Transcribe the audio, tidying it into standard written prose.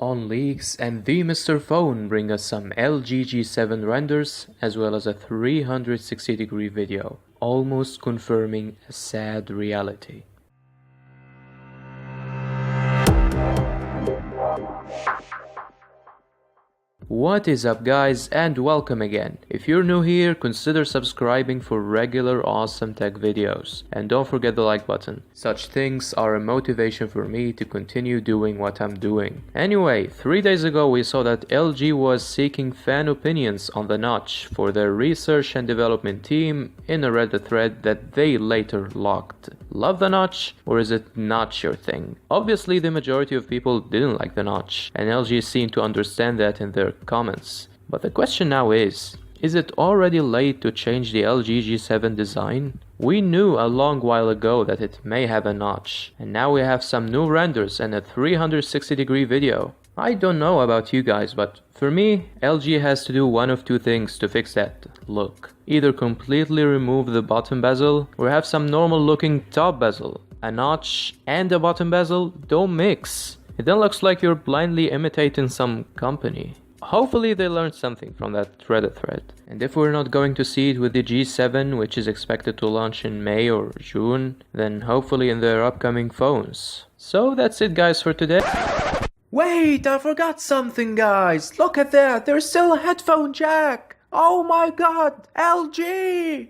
OnLeaks and TheMrPhone bring us some LG G7 renders as well as a 360-degree video, almost confirming a sad reality. What is up guys, and welcome again. If you're new here, consider subscribing for regular awesome tech videos. And don't forget the like button. Such things are a motivation for me to continue doing what I'm doing. Anyway, 3 days ago we saw that LG was seeking fan opinions on the notch for their research and development team in a Reddit thread that they later locked. Love the notch, or is it not your thing? Obviously the majority of people didn't like the notch, and LG seemed to understand that in their comments. But the question now is it already late to change the LG G7 design? We knew a long while ago that it may have a notch, and now we have some new renders and a 360-degree video. I don't know about you guys, but for me, LG has to do one of two things to fix that look. Either completely remove the bottom bezel, or have some normal looking top bezel. A notch and a bottom bezel don't mix. It then looks like you're blindly imitating some company. Hopefully they learned something from that Reddit thread. And if we're not going to see it with the G7, which is expected to launch in May or June, then hopefully in their upcoming phones. So that's it guys for today. Wait, I forgot something guys! Look at that, there's still a headphone jack! Oh my god, LG!